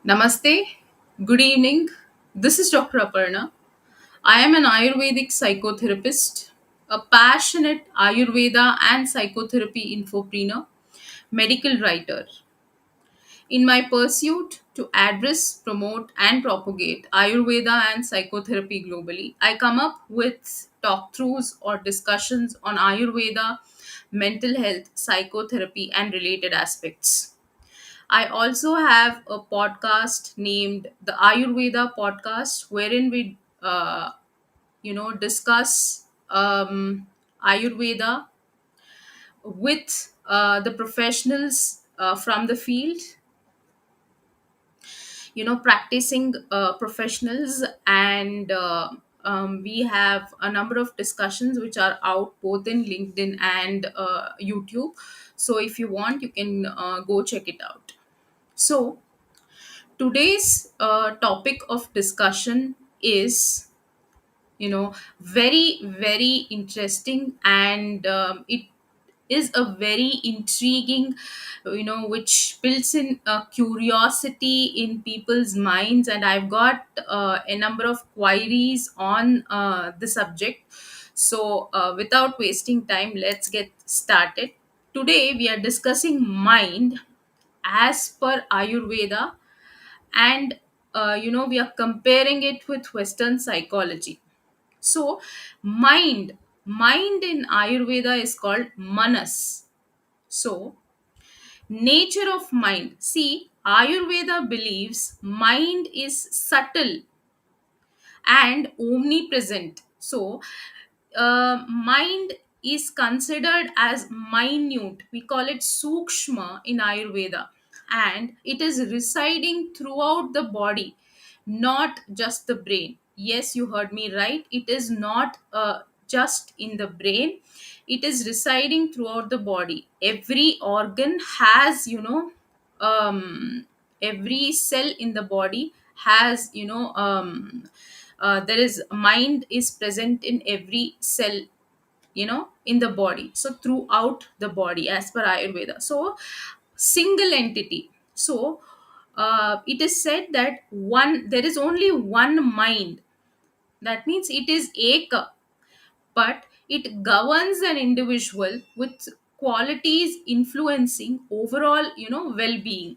Namaste, good evening. This is Dr. Aparna. I am an Ayurvedic psychotherapist, a passionate Ayurveda and psychotherapy infopreneur, medical writer. In my pursuit to address, promote, and propagate Ayurveda and psychotherapy globally, I come up with talk throughs or discussions on Ayurveda, mental health, psychotherapy, and related aspects. I also have a podcast named the Ayurveda Podcast, wherein we, discuss Ayurveda with the professionals from the field, practicing professionals, and we have a number of discussions which are out both in LinkedIn and YouTube. So if you want, you can go check it out. So, today's topic of discussion is very very interesting, and it is a very intriguing, which builds in curiosity in people's minds, and I've got a number of queries on the subject. So without wasting time, let's get started. Today we are discussing mind as per Ayurveda, and we are comparing it with Western psychology. So mind in Ayurveda is called manas. So nature of mind, see, Ayurveda believes mind is subtle and omnipresent. So mind is considered as minute. We call it sukshma in Ayurveda, and it is residing throughout the body, not just the brain. Yes, you heard me right. It is not just in the brain. It is residing throughout the body. Every organ has, every cell in the body has, there is mind is present in every cell, in the body, so throughout the body as per Ayurveda. So single entity. So it is said that one there is only one mind. That means it is eka, but it governs an individual with qualities influencing overall, well-being.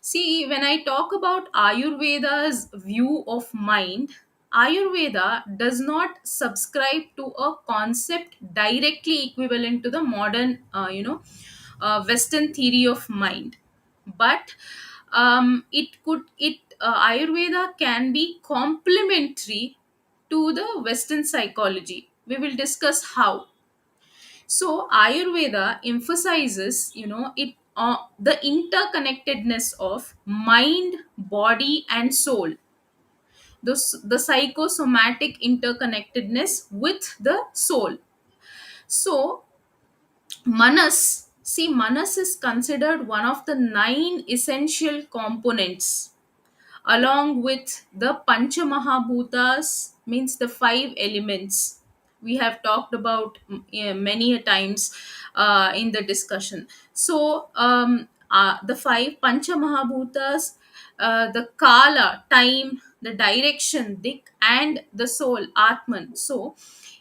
See, when I talk about Ayurveda's view of mind, Ayurveda does not subscribe to a concept directly equivalent to the modern, Western theory of mind. But Ayurveda can be complementary to the Western psychology. We will discuss how. So Ayurveda emphasizes, the interconnectedness of mind, body, and soul. The psychosomatic interconnectedness with the soul. So Manas is considered one of the nine essential components, along with the Panchamahabhutas, means the five elements we have talked about many a times in the discussion. So the five Panchamahabhutas, the Kala, time, the direction, Dik, and the soul, Atman. So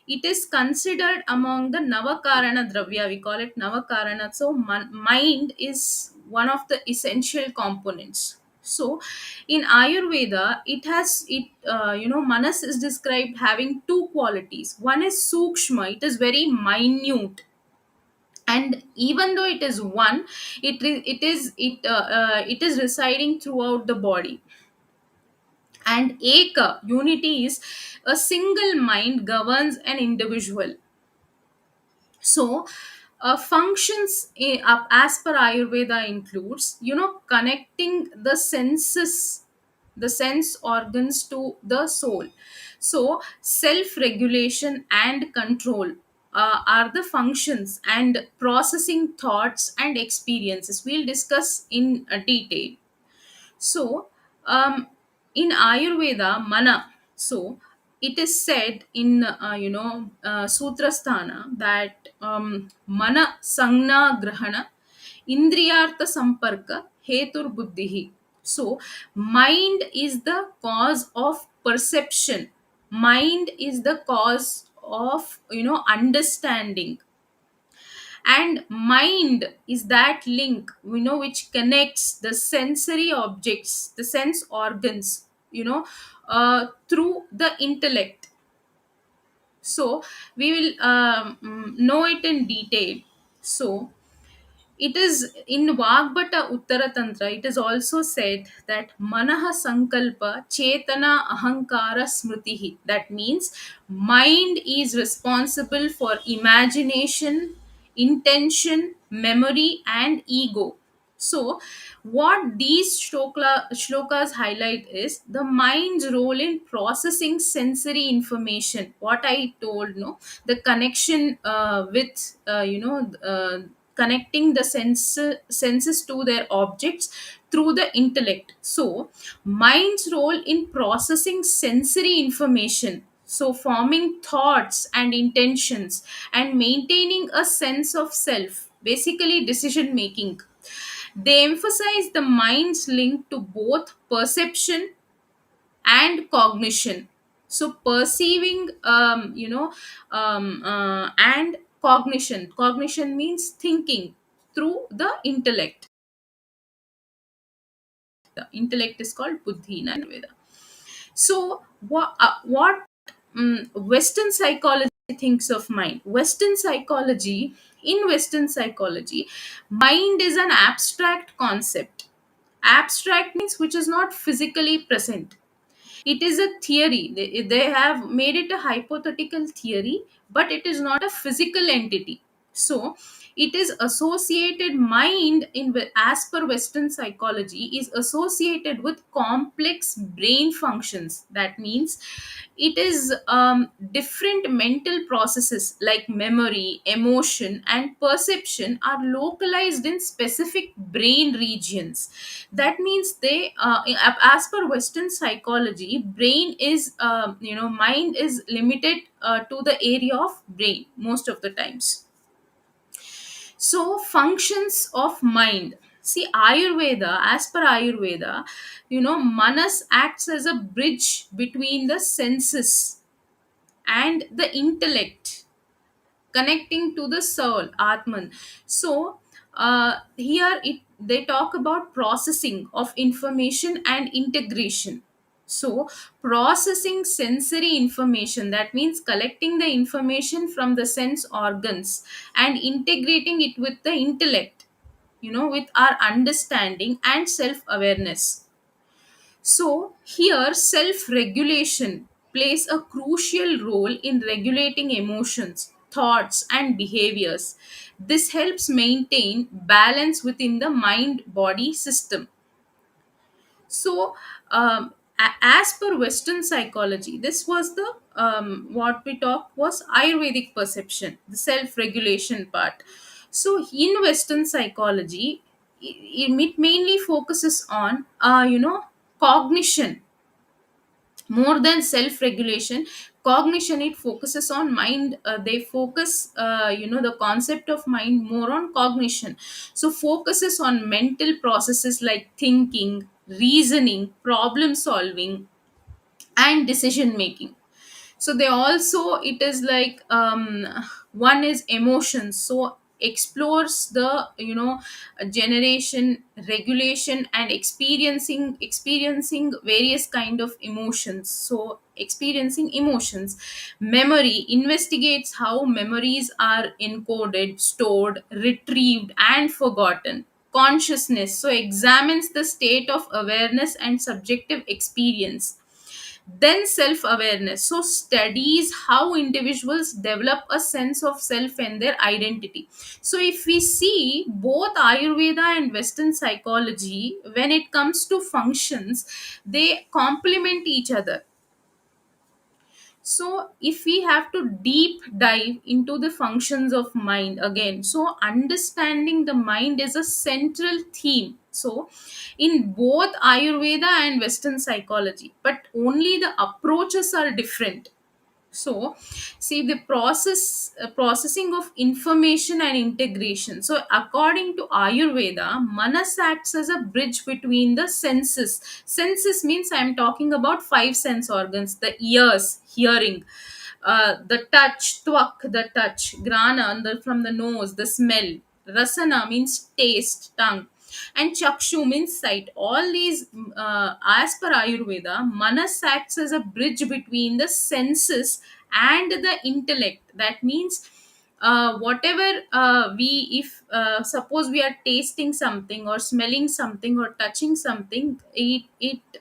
it is considered among the Navakarana Dravya. We call it Navakarana. So mind is one of the essential components. So in Ayurveda, Manas is described having two qualities. One is Sukshma, it is very minute, and even though it is one, it is residing throughout the body. And Eka, unity, is a single mind governs an individual. So functions as per Ayurveda includes, connecting the senses, the sense organs to the soul. So self regulation and control are the functions, and processing thoughts and experiences we'll discuss in detail. So, in Ayurveda, mana. So, it is said in Sutrasthana that mana sangna grahana indriyartha samparka hetur buddhihi. So mind is the cause of perception, mind is the cause of understanding, and mind is that link which connects the sensory objects, the sense organs, through the intellect. So we will know it in detail. So it is in Vagbata Uttara Tantra, it is also said that Manaha Sankalpa Chetana Ahankara Smritihi. That means mind is responsible for imagination, intention, memory, and ego. So, what these shlokas highlight is the mind's role in processing sensory information. What I told, no, the connection with connecting the senses to their objects through the intellect. So, mind's role in processing sensory information, so forming thoughts and intentions and maintaining a sense of self, basically decision making. They emphasize the mind's link to both perception and cognition. So perceiving, and cognition. Cognition means thinking through the intellect. The intellect is called buddhi in Ayurveda. So what Western psychology thinks of mind? Western psychology, mind is an abstract concept. Abstract means which is not physically present. It is a theory. They have made it a hypothetical theory, but it is not a physical entity. So it is associated, mind in as per Western psychology is associated with complex brain functions. That means it is different mental processes like memory, emotion, and perception are localized in specific brain regions. That means they as per Western psychology, brain is mind is limited to the area of brain most of the times. So functions of mind, see, Ayurveda, as per Ayurveda, manas acts as a bridge between the senses and the intellect, connecting to the soul, atman. So here they talk about processing of information and integration. So processing sensory information, that means collecting the information from the sense organs and integrating it with the intellect, with our understanding and self awareness. So, here self regulation plays a crucial role in regulating emotions, thoughts, and behaviors. This helps maintain balance within the mind body system. So, as per Western psychology, this was the what we talked was Ayurvedic perception, the self regulation part. So, in Western psychology, it mainly focuses on cognition more than self regulation. Cognition, it focuses on mind. They focus the concept of mind more on cognition. So focuses on mental processes like thinking, reasoning, problem solving, and decision making. So they also, it is like one is emotions, so explores the generation, regulation, and experiencing various kind of emotions. So experiencing emotions. Memory investigates how memories are encoded, stored, retrieved, and forgotten. Consciousness, so examines the state of awareness and subjective experience. Then self awareness, so studies how individuals develop a sense of self and their identity. So if we see both Ayurveda and Western psychology, when it comes to functions, they complement each other. So if we have to deep dive into the functions of mind again, so understanding the mind is a central theme. So in both Ayurveda and Western psychology, but only the approaches are different. So see the processing of information and integration. So according to Ayurveda, manas acts as a bridge between the senses. Senses means I am talking about five sense organs: the ears, hearing, the touch, twak, the touch, grana, from the nose, the smell, rasana means taste, tongue, and chakshu means sight. All these, as per Ayurveda, manas acts as a bridge between the senses and the intellect. That means, whatever we if suppose we are tasting something or smelling something or touching something,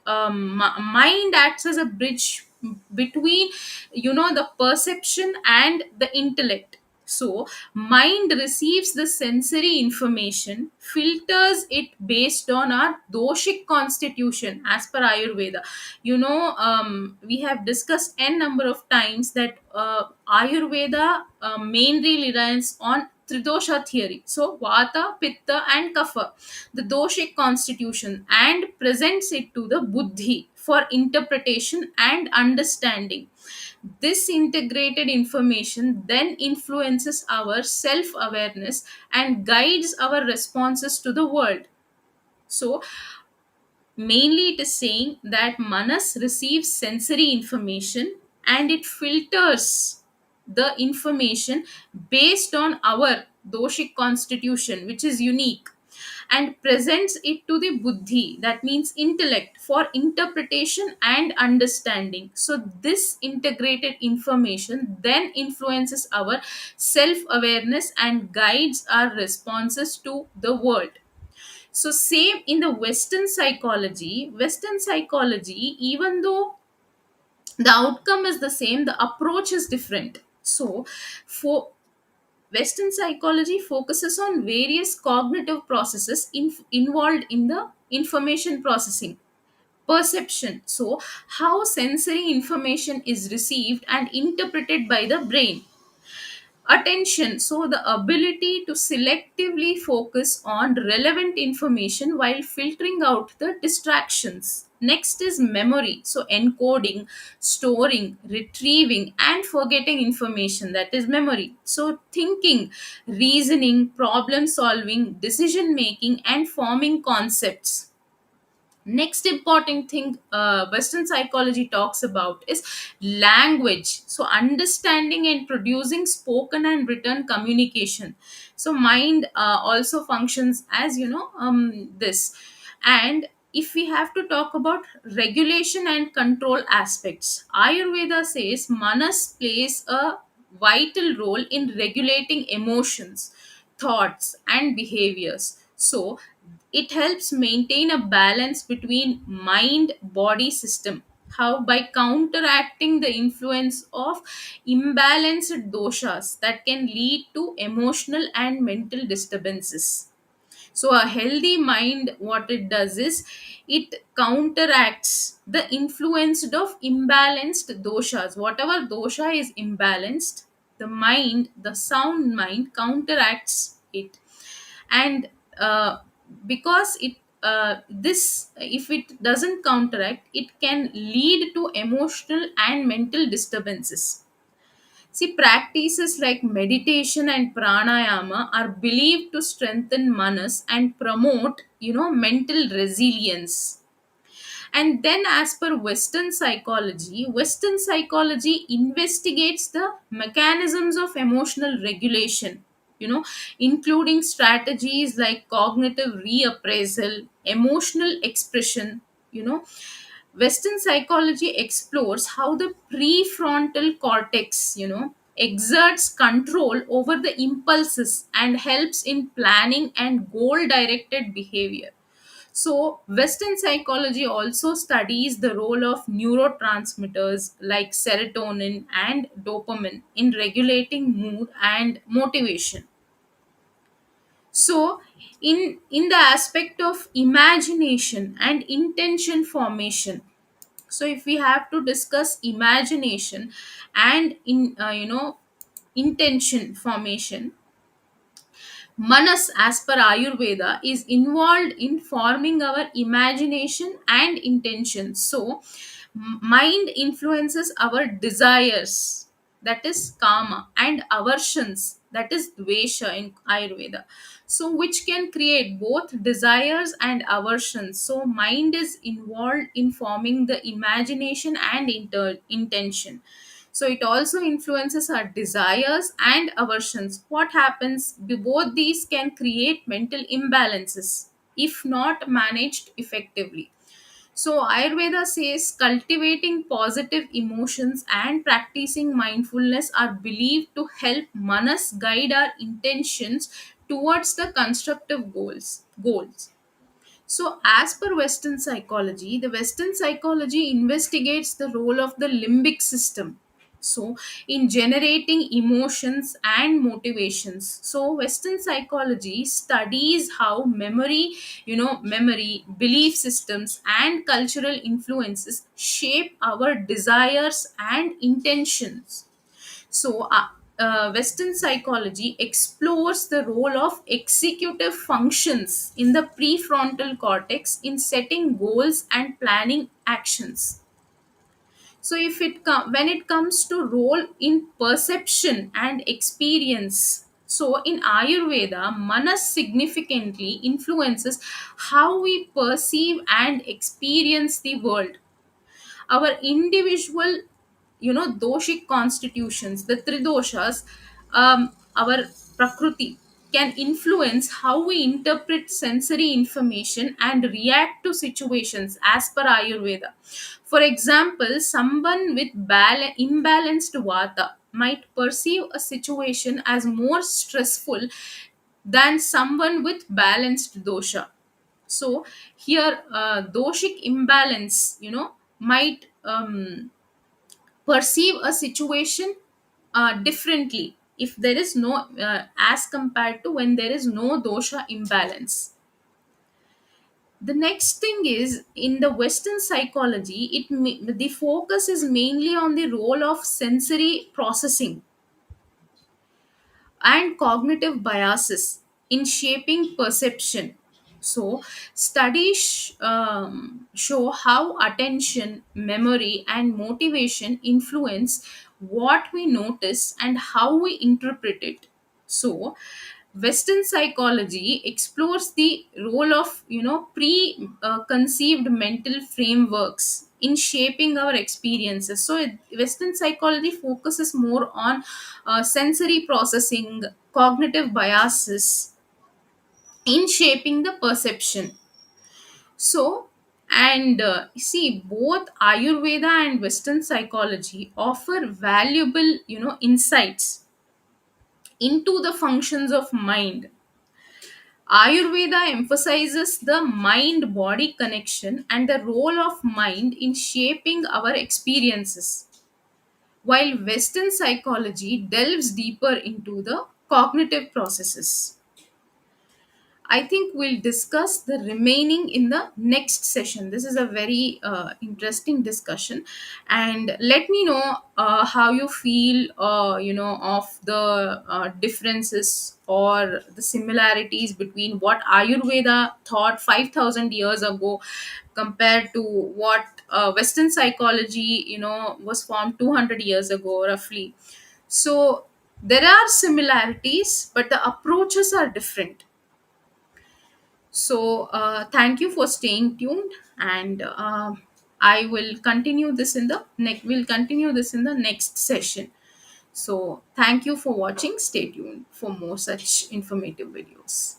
mind acts as a bridge between, the perception and the intellect. So mind receives the sensory information, filters it based on our doshic constitution as per Ayurveda. We have discussed n number of times that Ayurveda mainly relies on Tridosha theory. So Vata, Pitta, and Kapha, the doshic constitution, and presents it to the Buddhi for interpretation and understanding. This integrated information then influences our self awareness and guides our responses to the world. So, mainly it is saying that Manas receives sensory information and it filters the information based on our doshic constitution, which is unique, and presents it to the buddhi, that means intellect, for interpretation and understanding. So this integrated information then influences our self awareness and guides our responses to the world. So same in the western psychology, even though the outcome is the same, the approach is different. So for Western psychology focuses on various cognitive processes involved in the information processing. Perception, so how sensory information is received and interpreted by the brain. Attention, so the ability to selectively focus on relevant information while filtering out the distractions. Next is memory, so encoding, storing, retrieving, and forgetting information, that is memory. So thinking, reasoning, problem solving, decision making, and forming concepts. Next important thing Western psychology talks about is language, so understanding and producing spoken and written communication. So mind also functions as, this. And if we have to talk about regulation and control aspects, Ayurveda says manas plays a vital role in regulating emotions, thoughts, and behaviors. So it helps maintain a balance between mind body system. How? By counteracting the influence of imbalanced doshas that can lead to emotional and mental disturbances. So a healthy mind, what it does is it counteracts the influence of imbalanced doshas. Whatever dosha is imbalanced, the mind, the sound mind, counteracts it. And because it this if it doesn't counteract, it can lead to emotional and mental disturbances. See, practices like meditation and pranayama are believed to strengthen manas and promote, mental resilience. And then, as per Western psychology investigates the mechanisms of emotional regulation, including strategies like cognitive reappraisal, emotional expression. Western psychology explores how the prefrontal cortex, exerts control over the impulses and helps in planning and goal directed behavior. So, Western psychology also studies the role of neurotransmitters like serotonin and dopamine in regulating mood and motivation. So, in the aspect of imagination and intention formation, so if we have to discuss imagination and intention formation, Manas, as per Ayurveda, is involved in forming our imagination and intention. So, Mind influences our desires, that is kama, and aversions, that is dvesha in Ayurveda. So, which can create both desires and aversions. So, mind is involved in forming the imagination and intention. So, it also influences our desires and aversions. What happens? Both these can create mental imbalances if not managed effectively. So, Ayurveda says cultivating positive emotions and practicing mindfulness are believed to help manas guide our intentions towards the constructive goals. So, as per Western psychology, the Western psychology investigates the role of the limbic system. So, in generating emotions and motivations. So, Western psychology studies how memory, belief systems, and cultural influences shape our desires and intentions. So, Western psychology explores the role of executive functions in the prefrontal cortex in setting goals and planning actions. So, when it comes to role in perception and experience, so in Ayurveda, manas significantly influences how we perceive and experience the world. Our individual doshic constitutions, the tridoshas, our prakriti, can influence how we interpret sensory information and react to situations as per Ayurveda. For example, someone with imbalanced vata might perceive a situation as more stressful than someone with balanced dosha. So here, doshic imbalance, might perceive a situation differently if there is no as compared to when there is no dosha imbalance. The next thing is, in the Western psychology, the focus is mainly on the role of sensory processing and cognitive biases in shaping perception. So, studies show how attention, memory, and motivation influence what we notice and how we interpret it. So, Western psychology explores the role of conceived mental frameworks in shaping our experiences. So, Western psychology focuses more on sensory processing, cognitive biases in shaping the perception. So, and see, both Ayurveda and Western psychology offer valuable, insights into the functions of mind. Ayurveda emphasizes the mind body connection and the role of mind in shaping our experiences, while Western psychology delves deeper into the cognitive processes. I think we'll discuss the remaining in the next session. This is a very interesting discussion, and let me know how you feel, of the differences or the similarities between what Ayurveda thought 5,000 years ago compared to what Western psychology, was formed 200 years ago, roughly. So there are similarities, but the approaches are different. So, thank you for staying tuned, and I will continue this in the next. We'll continue this in the next session. So, thank you for watching. Stay tuned for more such informative videos.